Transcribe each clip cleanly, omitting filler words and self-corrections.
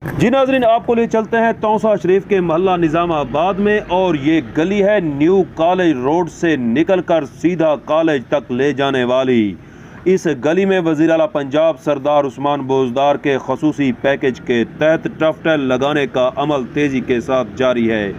جی ناظرین، آپ کو لے چلتے ہیں توسا شریف کے محلہ نظام آباد میں، اور یہ گلی ہے نیو کالج روڈ سے نکل کر سیدھا کالج تک لے جانے والی۔ اس گلی میں وزیر اعلیٰ پنجاب سردار عثمان بوزدار کے خصوصی پیکج کے تحت ٹف ٹائل لگانے کا عمل تیزی کے ساتھ جاری ہے،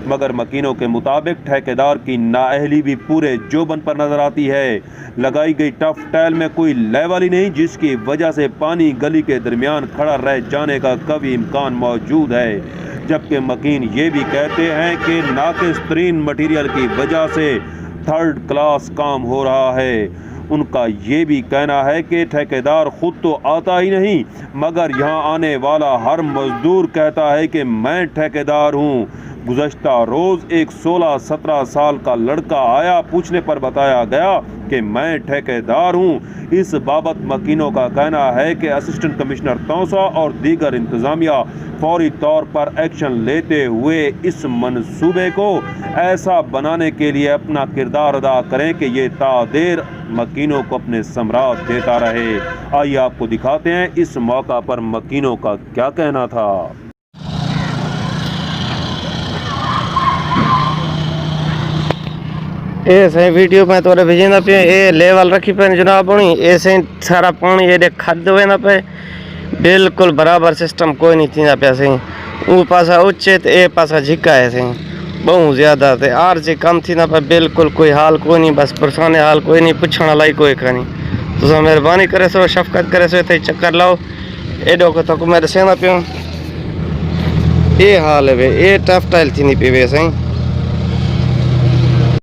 مگر مکینوں کے مطابق ٹھیکیدار کی نااہلی بھی پورے جوبن پر نظر آتی ہے۔ لگائی گئی ٹف ٹائل میں کوئی لیول ہی نہیں، جس کی وجہ سے پانی گلی کے درمیان کھڑا رہ جانے کا قوی امکان موجود ہے، جبکہ مکین یہ بھی کہتے ہیں کہ ناقص ترین مٹیریل کی وجہ سے تھرڈ کلاس کام ہو رہا ہے۔ ان کا یہ بھی کہنا ہے کہ ٹھیکیدار خود تو آتا ہی نہیں، مگر یہاں آنے والا ہر مزدور کہتا ہے کہ میں ٹھیکیدار ہوں۔ گزشتہ روز ایک 16-17 سال کا لڑکا آیا، پوچھنے پر بتایا گیا کہ میں ٹھیکیدار ہوں۔ اس بابت مکینوں کا کہنا ہے کہ اسسٹنٹ کمشنر توسا اور دیگر انتظامیہ فوری طور پر ایکشن لیتے ہوئے اس منصوبے کو ایسا بنانے کے لیے اپنا کردار ادا کریں کہ یہ تا دیر مکینوں کو اپنے ثمرات دیتا رہے۔ آئیے آپ کو دکھاتے ہیں اس موقع پر مکینوں کا کیا کہنا تھا۔ اے سائیں ویڈیو میں تو بھیجنا پہ اے لیول رکھی پہ جناب ہونی اے سائیں سارا پانی اے کھد ہونا پہ بالکل برابر سسٹم کوئی نہیں تھی پیا سائیں۔ او پاسا اچے تے اے پاسا جھکا ہے سائیں، بہت زیادہ تے آر جے کم تھی نہ پہ بالکل کوئی حال کوئی نہیں، بس پرسانے حال کوئی نہیں، پوچھنا لائی کوئی کھانی۔ تو مہربانی کرے سو، شفقت کرے سو، تے چکر لاؤ ایڈو کو میں دسینا پیوں۔ اے حال ہے اے ٹف ٹائل تھی نہیں پی وے سائیں۔